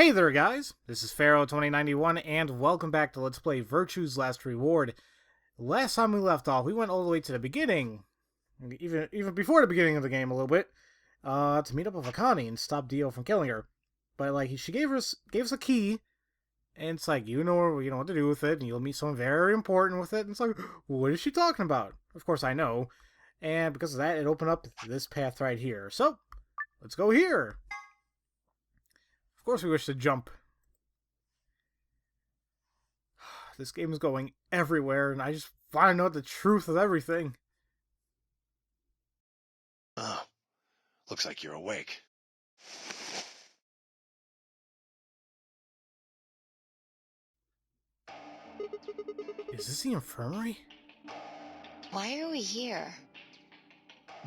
Hey there guys, this is Pharaoh2091 and welcome back to Let's Play Virtue's Last Reward. Last time we left off, we went all the way to the beginning, even before the beginning of the game a little bit, to meet up with Akane and stop Dio from killing her. But like, she gave us a key, and it's like, you know what to do with it, and you'll meet someone very important with it, and it's like, what is she talking about? Of course I know, and because of that, it opened up this path right here. So, let's go here! Of course we wish to jump. This game is going everywhere, and I just want to know the truth of everything. Oh, looks like you're awake. Is this the infirmary? Why are we here?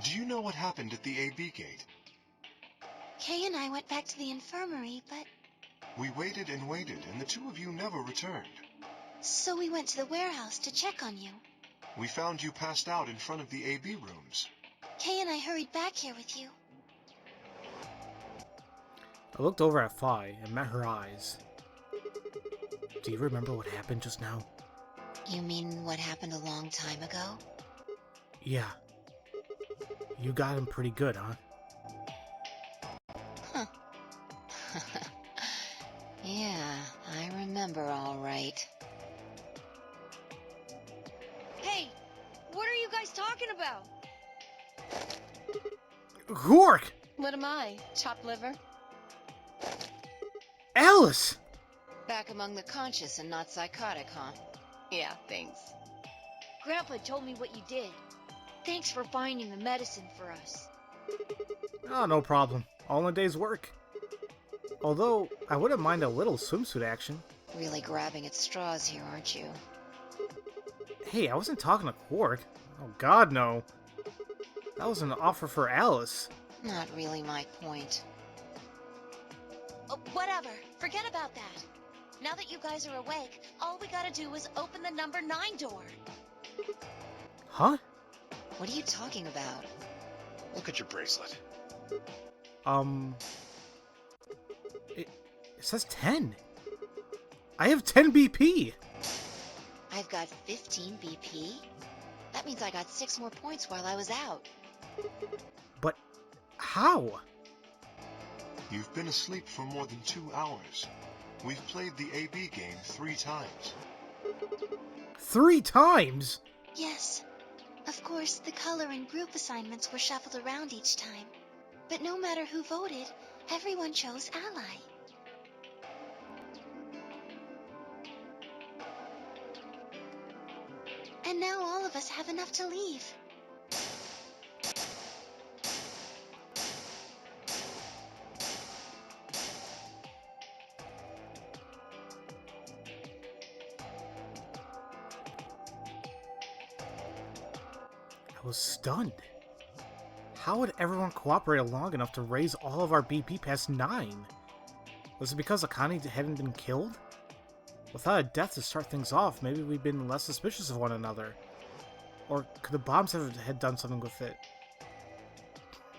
Do you know what happened at the AB gate? Kay and I went back to the infirmary, but... We waited and waited, and the two of you never returned. So we went to the warehouse to check on you. We found you passed out in front of the AB rooms. Kay and I hurried back here with you. I looked over at Phi and met her eyes. Do you remember what happened just now? You mean what happened a long time ago? Yeah. You got him pretty good, huh? Huh. Yeah, I remember all right. Hey, what are you guys talking about? Gork! What am I? Chopped liver? Alice! Back among the conscious and not psychotic, huh? Yeah, thanks. Grandpa told me what you did. Thanks for finding the medicine for us. Oh, no problem. All in a day's work. Although, I wouldn't mind a little swimsuit action. Really grabbing at straws here, aren't you? Hey, I wasn't talking to Quark. Oh god, no. That was an offer for Alice. Not really my point. Oh, whatever. Forget about that. Now that you guys are awake, all we gotta do is open the number 9 door. Huh? What are you talking about? Look at your bracelet. It says 10. I have 10 BP! I've got 15 BP? That means I got 6 more points while I was out. But how? You've been asleep for more than 2 hours. We've played the AB game 3 times. 3 times? Yes. Of course, the color and group assignments were shuffled around each time. But no matter who voted, everyone chose Ally. And now all of us have enough to leave. I was stunned. How had everyone cooperated long enough to raise all of our BP past 9? Was it because Akane hadn't been killed? Without a death to start things off, maybe we'd been less suspicious of one another. Or could the bombs had done something with it?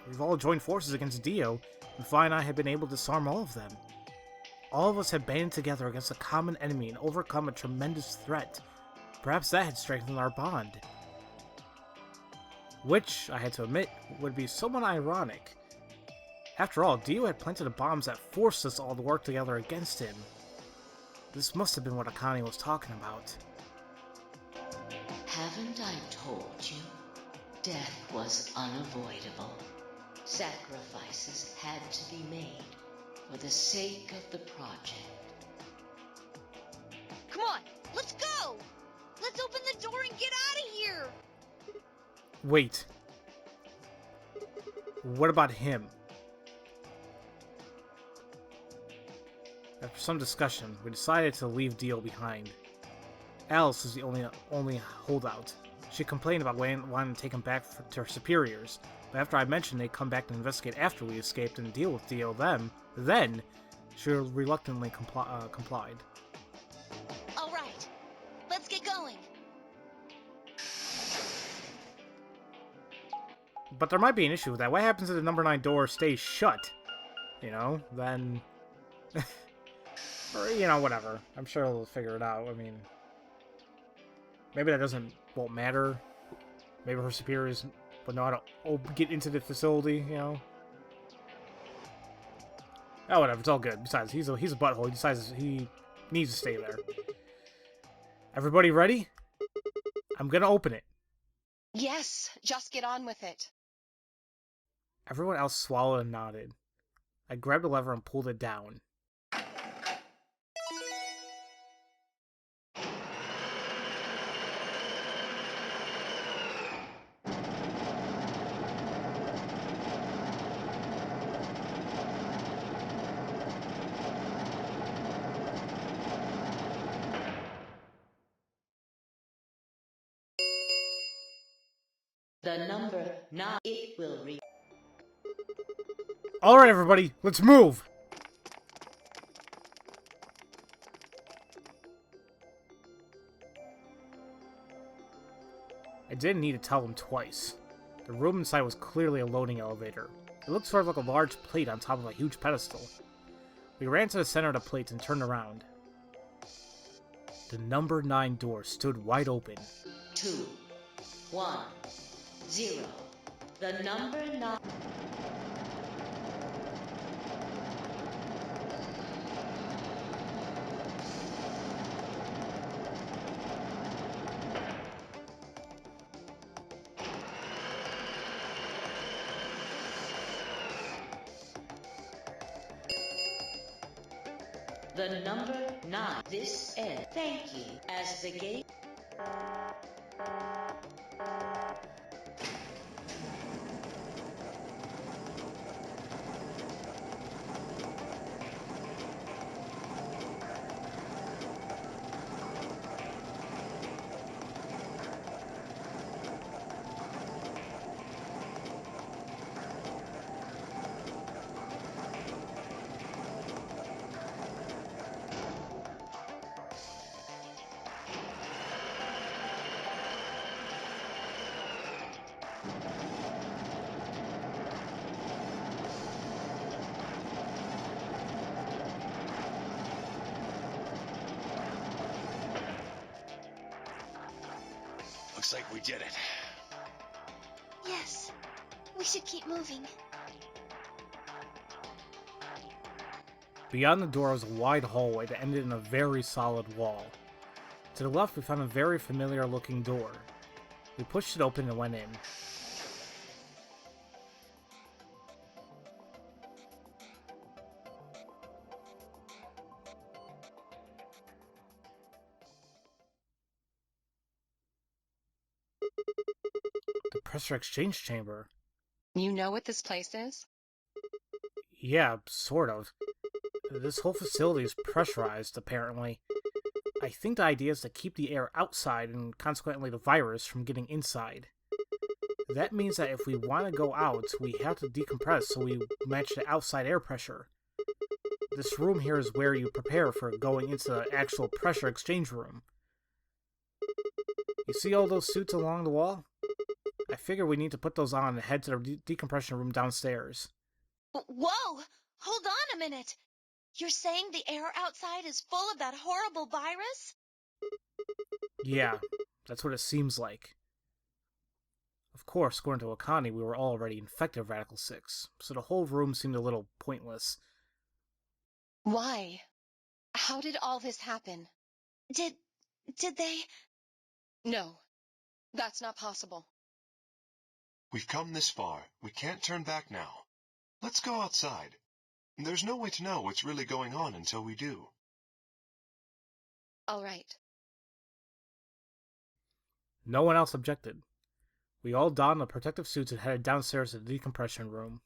We've all joined forces against Dio, and Phi and I had been able to disarm all of them. All of us had banded together against a common enemy and overcome a tremendous threat. Perhaps that had strengthened our bond. Which, I had to admit, would be somewhat ironic. After all, Dio had planted the bombs that forced us all to work together against him. This must have been what Akane was talking about. Haven't I told you? Death was unavoidable. Sacrifices had to be made for the sake of the project. Come on, let's go! Let's open the door and get out of here! Wait. What about him? After some discussion, we decided to leave Dio behind. Alice was the only holdout. She complained about wanting to take him back to her superiors, but after I mentioned they'd come back to investigate after we escaped and deal with Dio then she reluctantly complied. Alright, let's get going. But there might be an issue with that. What happens if the number 9 door stays shut? You know, then Or, you know, whatever. I'm sure they'll figure it out. I mean, maybe that won't matter. Maybe her superiors would know how to get into the facility, you know? Oh, whatever. It's all good. Besides, he's a butthole. He decides he needs to stay there. Everybody ready? I'm gonna open it. Yes, just get on with it. Everyone else swallowed and nodded. I grabbed the lever and pulled it down. The number 9, it will read. Alright, everybody, let's move! I didn't need to tell them twice. The room inside was clearly a loading elevator. It looked sort of like a large plate on top of a huge pedestal. We ran to the center of the plate and turned around. The number 9 door stood wide open. 2, 1, 0. The number 9. The number 9. This end. Thank you. As the gate. Looks like we did it. Yes, we should keep moving. Beyond the door was a wide hallway that ended in a very solid wall. To the left, we found a very familiar looking door. We pushed it open and went in. The pressure exchange chamber. You know what this place is? Yeah, sort of. This whole facility is pressurized, apparently. I think the idea is to keep the air outside and consequently the virus from getting inside. That means that if we want to go out, we have to decompress so we match the outside air pressure. This room here is where you prepare for going into the actual pressure exchange room. You see all those suits along the wall? I figure we need to put those on and head to the decompression room downstairs. Whoa! Hold on a minute! You're saying the air outside is full of that horrible virus? Yeah, that's what it seems like. Of course, according to Akane, we were already infected with Radical 6, so the whole room seemed a little pointless. Why? How did all this happen? Did they... No, that's not possible. We've come this far. We can't turn back now. Let's go outside. There's no way to know what's really going on until we do. All right. No one else objected. We all donned the protective suits and headed downstairs to the decompression room.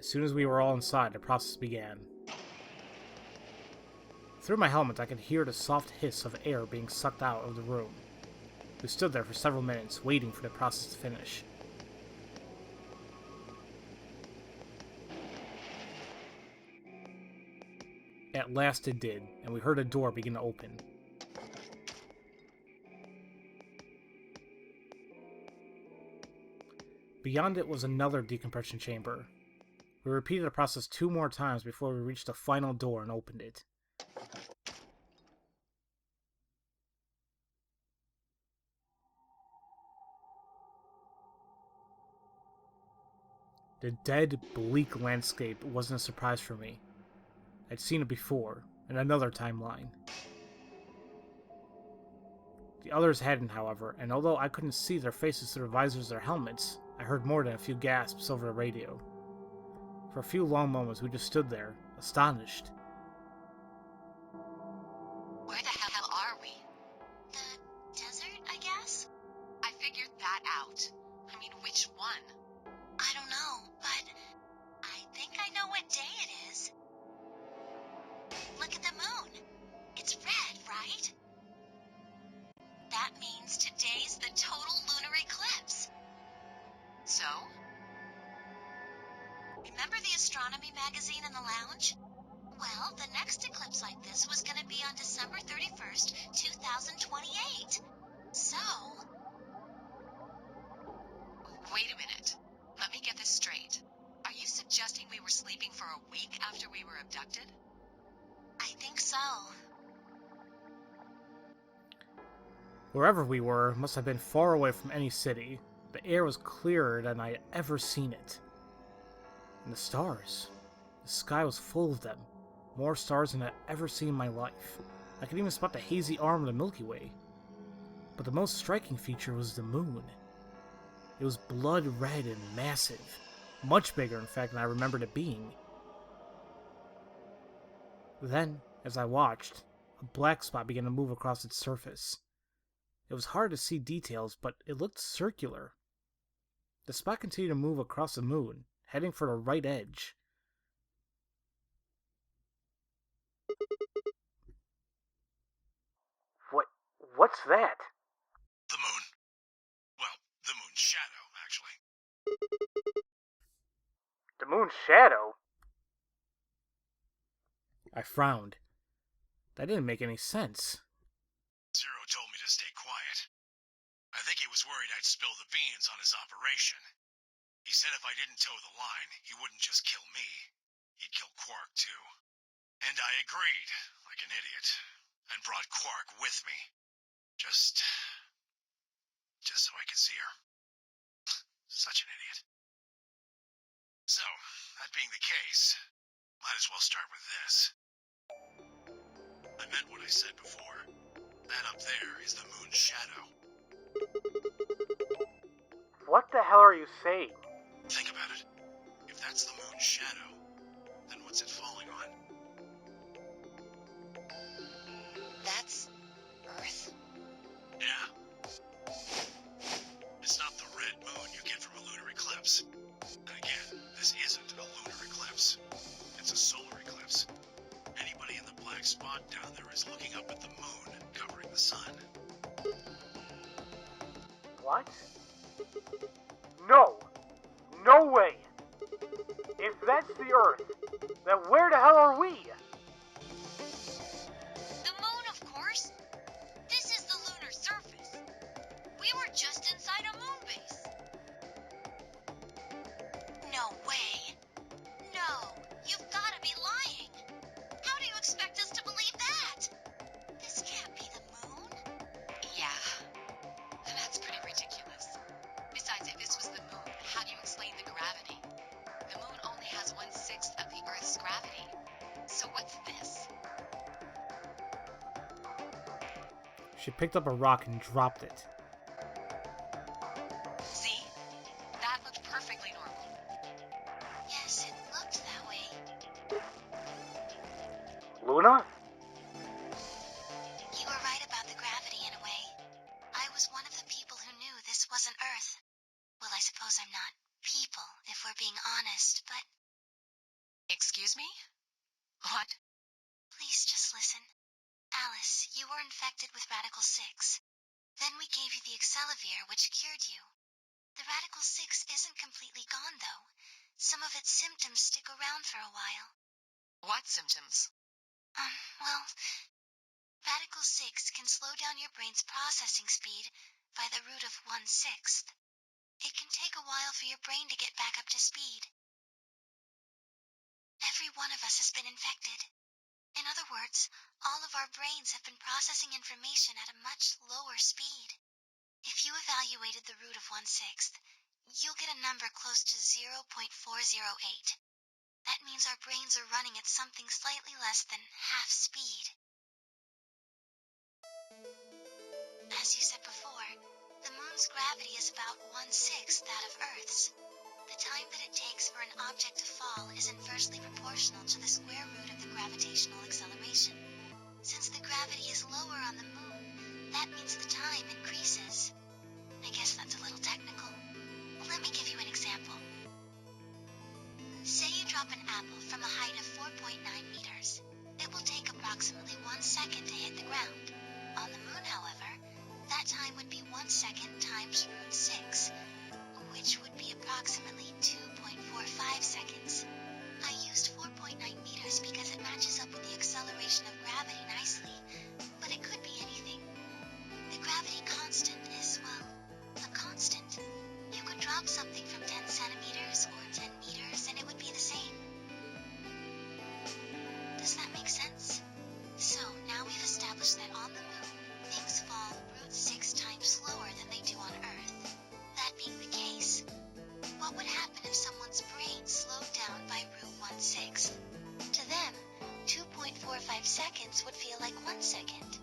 As soon as we were all inside, the process began. Through my helmet, I could hear the soft hiss of air being sucked out of the room. We stood there for several minutes, waiting for the process to finish. At last it did, and we heard a door begin to open. Beyond it was another decompression chamber. We repeated the process 2 more times before we reached the final door and opened it. The dead, bleak landscape wasn't a surprise for me. I'd seen it before, in another timeline. The others hadn't, however, and although I couldn't see their faces through the visors of their helmets, I heard more than a few gasps over the radio. For a few long moments, we just stood there, astonished. Where the hell are we? The desert, I guess? I figured that out. I mean, which one? I don't know, but I think I know what day it is. Look at the moon. It's red, right? That means today's the total lunar eclipse. So? Remember the astronomy magazine in the lounge? Well, the next eclipse like this was going to be on December 31st, 2028. So, Wait a minute. Let me get this straight. Are you suggesting we were sleeping for a week after we were abducted? I think so. Wherever we were must have been far away from any city. The air was clearer than I had ever seen it. And the stars. The sky was full of them. More stars than I'd ever seen in my life. I could even spot the hazy arm of the Milky Way. But the most striking feature was the moon. It was blood red and massive. Much bigger, in fact, than I remembered it being. Then, as I watched, a black spot began to move across its surface. It was hard to see details, but it looked circular. The spot continued to move across the moon, heading for the right edge. What's that? The moon. Well, the moon's shadow, actually. The moon's shadow? I frowned. That didn't make any sense. Zero told me to stay quiet. I think he was worried I'd spill the beans on his operation. He said if I didn't toe the line, he wouldn't just kill me. He'd kill Quark, too. And I agreed, like an idiot, and brought Quark with me. Just so I could see her. Such an idiot. So, that being the case, might as well start with this. I meant what I said before. That up there is the moon's shadow. What the hell are you saying? Think about it. If that's the moon's shadow, then what's it falling on? That's Earth? Yeah. It's not the red moon you get from a lunar eclipse. And again, this isn't a lunar eclipse. It's a solar eclipse. Anybody in the black spot down there is looking up at the moon covering the sun. What? No! No way! If that's the Earth, then where the hell are we? The moon, of course. This is the lunar surface. We were just inside a moon base. No way. No, you've got to be lying. How do you expect us to believe that? This can't be the moon. Yeah. That's pretty ridiculous. Besides, if this was the moon, how do you explain the gravity? The moon only has 1/6 of the Earth's gravity. So what's this? She picked up a rock and dropped it. See? That looked perfectly normal. Yes, it looked that way. Luna? You were right about the gravity in a way. I was one of the people who knew this wasn't Earth. Well, I suppose I'm not people, if we're being honest, but Excuse me? What? please just listen. Alice, you were infected with Radical 6. Then we gave you the Excelivir, which cured you. The Radical 6 isn't completely gone, though. Some of its symptoms stick around for a while. What symptoms? Well, Radical 6 can slow down your brain's processing speed by the root of 1/6. It can take a while for your brain to get back up to speed. Every one of us has been infected. In other words, all of our brains have been processing information at a much lower speed. If you evaluated the root of 1/6, you'll get a number close to 0.408. That means our brains are running at something slightly less than half speed. As you said before, the moon's gravity is about 1/6 that of Earth's. The time that it takes for an object to fall is inversely proportional to the square root of the gravitational acceleration. Since the gravity is lower on the moon, that means the time increases. I guess that's a little technical. Let me give you an example. Say you drop an apple from a height of 4.9 meters. It will take approximately 1 second to hit the ground. On the moon, however, that time would be 1 second times root 6, which would be approximately 2.45 seconds. I used 4.9 meters because it matches up with the acceleration of gravity nicely, but it could be anything. The gravity constant is, well, a constant. You could drop something from 10 centimeters or 10 meters and it would be the same. Does that make sense? So now we've established that on the moon, things fall root 6 times slower than they do on Earth. That being the case, what would happen if someone's brain slowed down by root 1/6? To them, 2.45 seconds would feel like 1 second.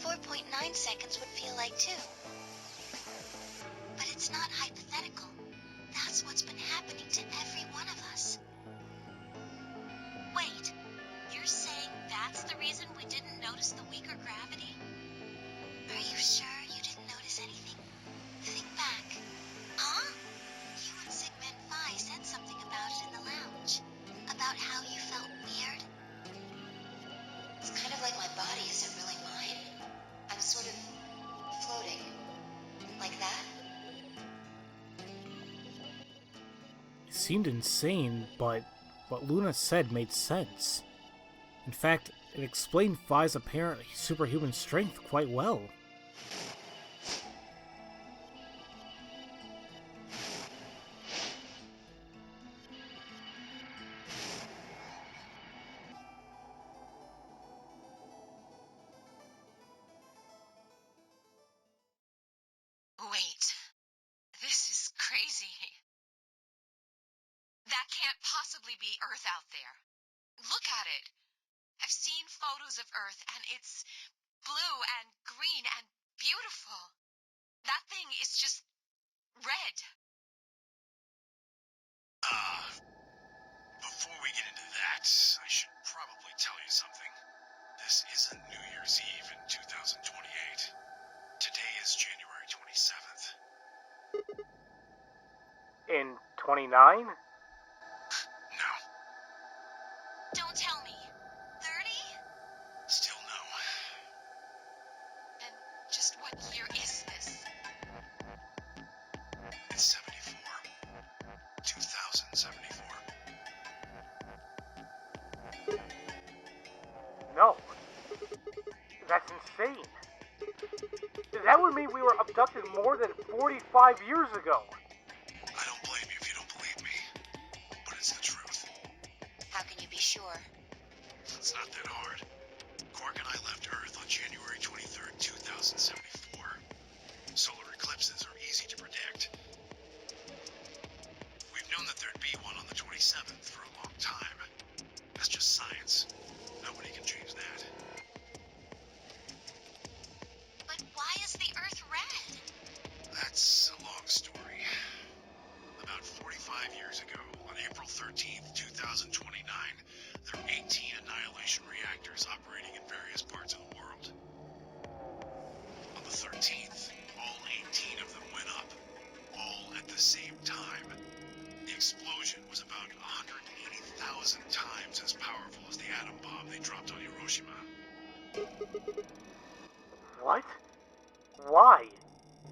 4.9 seconds would feel like 2. But it's not hypothetical. That's what's been happening to every one of us. Wait, you're saying that's the reason we didn't notice the weaker gravity? Are you sure you didn't notice anything? Think back. Huh? You and Sigmund Phi said something about it in the lounge. About how you felt weird. It's kind of like my body isn't really mine. I'm sort of floating. Like that? It seemed insane, but what Luna said made sense. In fact, it explained Phi's apparent superhuman strength quite well. Wait, this is crazy. That can't possibly be Earth out there. Look at it. I've seen photos of Earth, and it's blue and green and beautiful. That thing is just red. Before we get into that, I should probably tell you something. This isn't New Year's Eve in 2028. Today is January 27th. In 29? No, Don't tell me. 30? still no. And just what year is this? It's 74. 2074. No. That's insane. That would mean we were abducted more than 45 years ago. I don't blame you if you don't believe me, but it's the truth. How can you be sure? It's not that hard. Quark and I left Earth on January 23rd, 2074. Solar eclipses are easy to predict. We've known that there'd be one on the 27th for a long time. That's just science. Nobody can change that. But why is the Earth red? That's a long story. About 45 years ago, on April 13th, 2029, there were 18 annihilation reactors operating in various parts of the world. On the 13th, all 18 of them went up, all at the same time. The explosion was about 180,000 times as powerful as the atom bomb they dropped on Hiroshima. What? Why?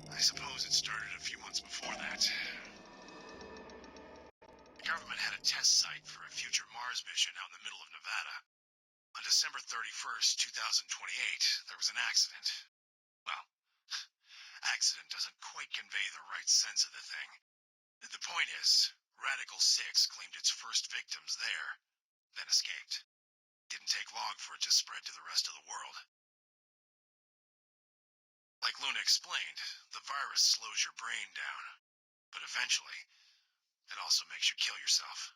I suppose it started a few months before that. The government had a test site for a future Mars mission out in the middle of Nevada. On December 31st, 2028, there was an accident. Well, accident doesn't quite convey the right sense of the thing. The point is, Radical 6 claimed its first victims there, then escaped. Didn't take long for it to spread to the rest of the world. Like Luna explained, the virus slows your brain down, but eventually, it also makes you kill yourself.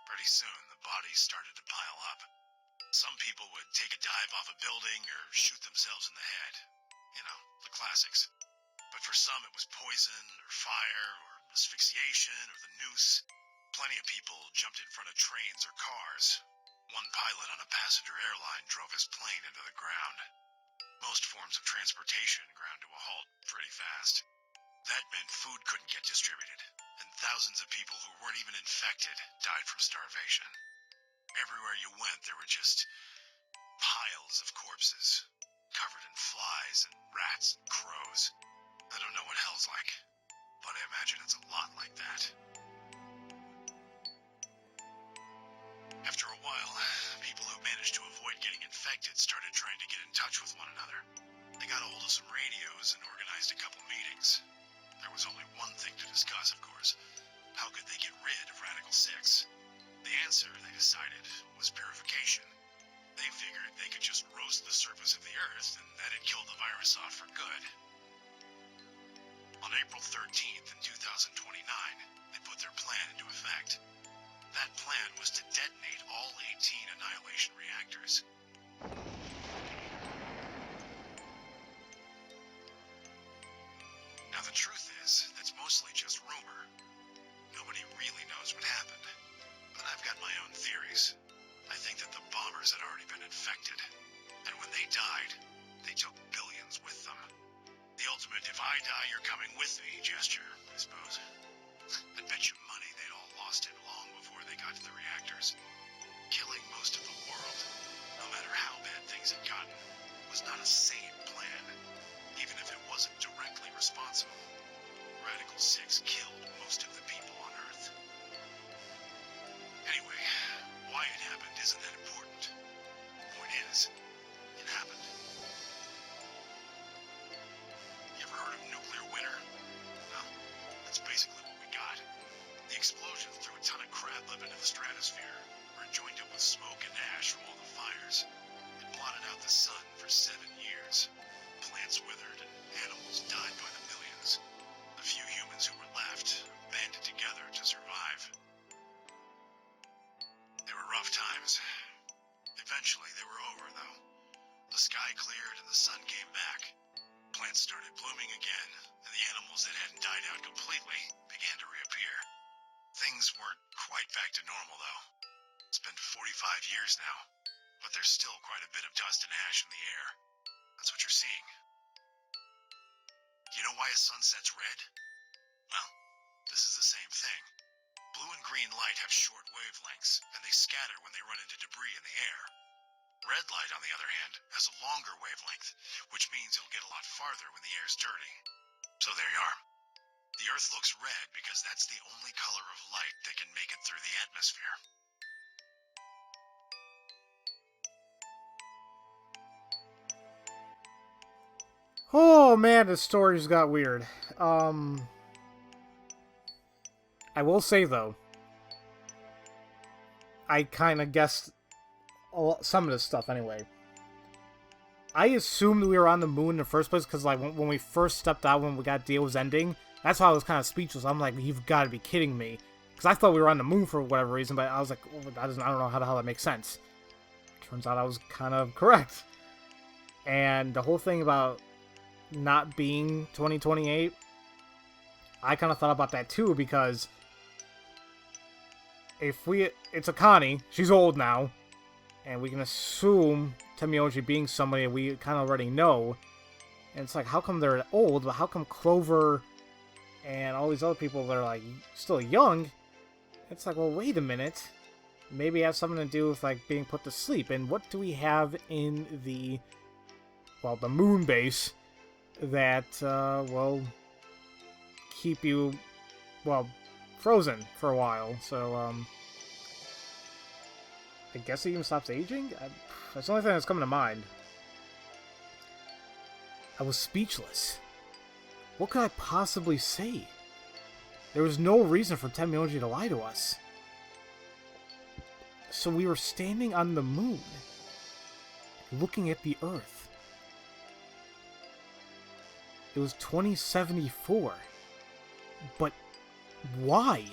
Pretty soon, the bodies started to pile up. Some people would take a dive off a building or shoot themselves in the head. You know, the classics. But for some, it was poison, or fire, or asphyxiation, or the noose. Plenty of people jumped in front of trains or cars. One pilot on a passenger airline drove his plane into the ground. Most forms of transportation ground to a halt pretty fast. That meant food couldn't get distributed, and thousands of people who weren't even infected died from starvation. Everywhere you went, there were just piles of corpses, covered in flies and rats and crows. I don't know what hell's like, but I imagine it's a lot like that. After a while, people who managed to avoid getting infected started trying to get in touch with one another. They got a hold of some radios and organized a couple meetings. There was only one thing to discuss, of course. How could they get rid of Radical 6? The answer, they decided, was purification. They figured they could just roast the surface of the Earth and that'd kill the virus off for good. On April 13th in 2029, they put their plan into effect. That plan was to detonate all 18 annihilation reactors. Now the truth is, that's mostly just rumor. Nobody really knows what happened. But I've got my own theories. I think that the bombers had already been infected. And when they died, they took billions with them. The ultimate if I die you're coming with me gesture, I suppose. I'd bet you money they'd all lost it long before they got to the reactors. Killing most of the world, no matter how bad things had gotten, was not a sane plan, even if it wasn't directly responsible. Radical 6 killed most of the people on Earth. Anyway, why it happened isn't that important. The point is, it happened. You ever heard of nuclear winter? Well, that's basically what we got. The explosion threw a ton of crap up into the stratosphere, where it joined up with smoke and ash from all the fires. It blotted out the sun for 7 years. Plants withered and animals died by the millions. The few humans who were left banded together to survive. They were rough times. Eventually they were over, though. The sky cleared and the sun came back. Plants started blooming again, and the animals that hadn't died out completely began to reappear. Things weren't quite back to normal, though. It's been 45 years now, but there's still quite a bit of dust and ash in the air. That's what you're seeing. You know why a sun sets red? Well, this is the same thing. Blue and green light have short wavelengths, and they scatter when they run into debris in the air. Red light, on the other hand, has a longer wavelength, which means it'll get a lot farther when the air's dirty. So there you are. The Earth looks red because that's the only color of light that can make it through the atmosphere. Oh man, the story just got weird. I will say though, I kind of guessed some of this stuff anyway. I assumed we were on the moon in the first place because, like, when we first stepped out, when we got Dio's ending, that's why I was kind of speechless. I'm like, you've got to be kidding me. Because I thought we were on the moon for whatever reason, but I was like, oh, I don't know how the hell that makes sense. Turns out I was kind of correct. And the whole thing about not being 2028, I kind of thought about that too, because it's Akane, she's old now, and we can assume Temioji being somebody we kind of already know, and it's like, how come they're old, but how come Clover and all these other people that are like still young? It's like, well, wait a minute, maybe it has something to do with like being put to sleep. And what do we have in the moon base that will keep you frozen for a while? So I guess it even stops aging? That's the only thing that's coming to mind. I was speechless. What could I possibly say? There was no reason for Tenmyoji to lie to us. So we were standing on the moon, looking at the Earth. It was 2074. But why?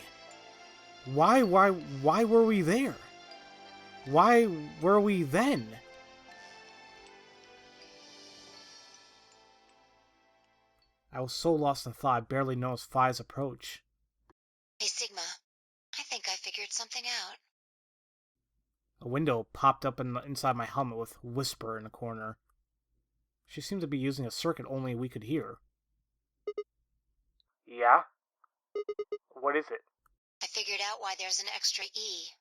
Why were we there? Why were we then? I was so lost in thought I barely noticed Phi's approach. Hey, Sigma. I think I figured something out. A window popped up inside my helmet with Whisper in the corner. She seemed to be using a circuit only we could hear. Yeah? What is it? I figured out why there's an extra E.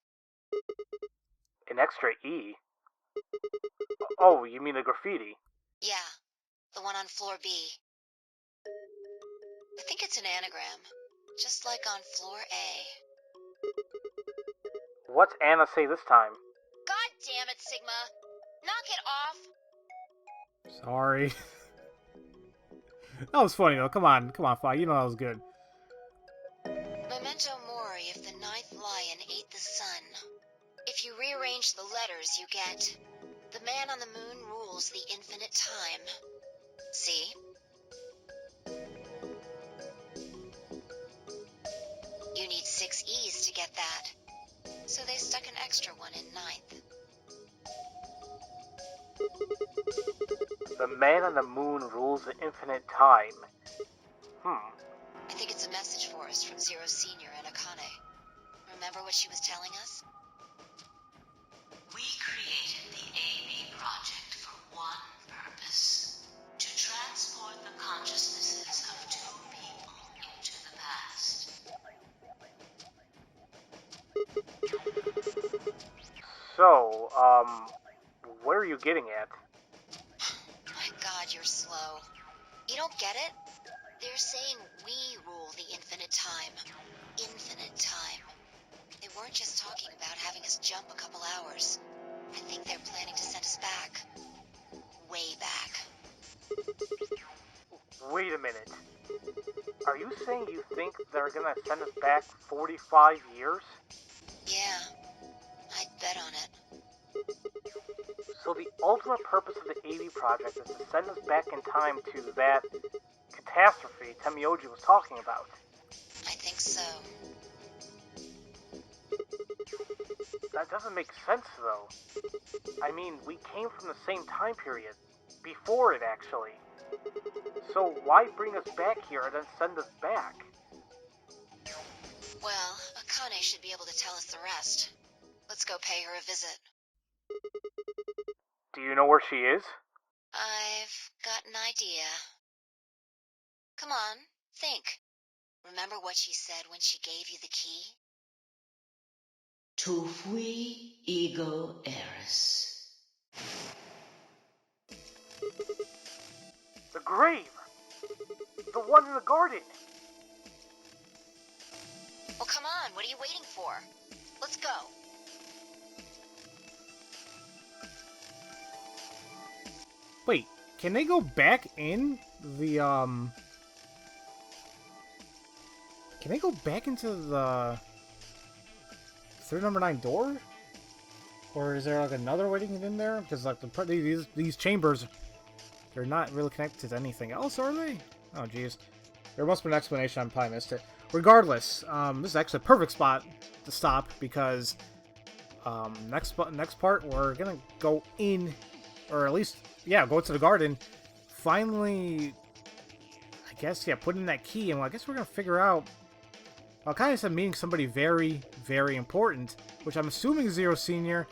An extra E? Oh, you mean the graffiti? Yeah, the one on floor B. I think it's an anagram, just like on floor A. What's Anna say this time? God damn it, Sigma! Knock it off! Sorry. That was funny though. Come on, Phi. You know that was good. Memento mori if the ninth lion ate the sun. If you rearrange the letters, you get... The man on the moon rules the infinite time. See? You need 6 E's to get that. So they stuck an extra one in ninth. The man on the moon rules the infinite time. I think it's a message for us from Zero Senior and Akane. Remember what she was telling us? We created the AB project for one purpose: to transport the consciousnesses of 2 people into the past. So, what are you getting at? My God, you're slow. You don't get it? They're saying we rule the infinite time. Infinite time. They weren't just talking about having us jump a couple hours. I think they're planning to send us back. Way back. Wait a minute. Are you saying you think they're gonna send us back 45 years? Yeah, I'd bet on it. So the ultimate purpose of the AV project is to send us back in time to that catastrophe Tenmyoji was talking about. I think so. That doesn't make sense, though. I mean, we came from the same time period. Before it, actually. So why bring us back here and then send us back? Well, Akane should be able to tell us the rest. Let's go pay her a visit. Do you know where she is? I've got an idea. Come on, think. Remember what she said when she gave you the key? Tu fui ego eris. The grave! The one in the garden! Well, come on, what are you waiting for? Let's go. Wait, can they go back in the, Can they go back into the... third number 9 door? Or is there, like, another way to get in there? Because, like, these chambers, they're not really connected to anything else, are they? Oh, jeez. There must be an explanation, I probably missed it. Regardless, this is actually a perfect spot to stop, because, next part, we're gonna go in, or at least, yeah, go to the garden, finally, I guess, yeah, put in that key, and I guess we're gonna figure out, well, kind of said meeting somebody very, very important, which I'm assuming is Zero Senior,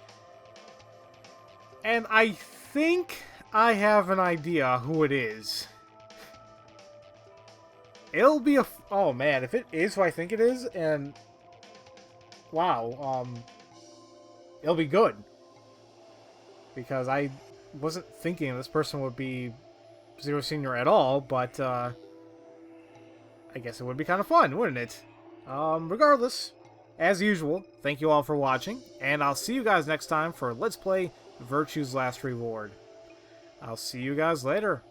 and I think I have an idea who it is. It'll be a... oh, man, if it is who I think it is, and... wow, it'll be good. Because I wasn't thinking this person would be Zero Senior at all, but, I guess it would be kind of fun, wouldn't it? Regardless, as usual, thank you all for watching, and I'll see you guys next time for Let's Play Virtue's Last Reward. I'll see you guys later.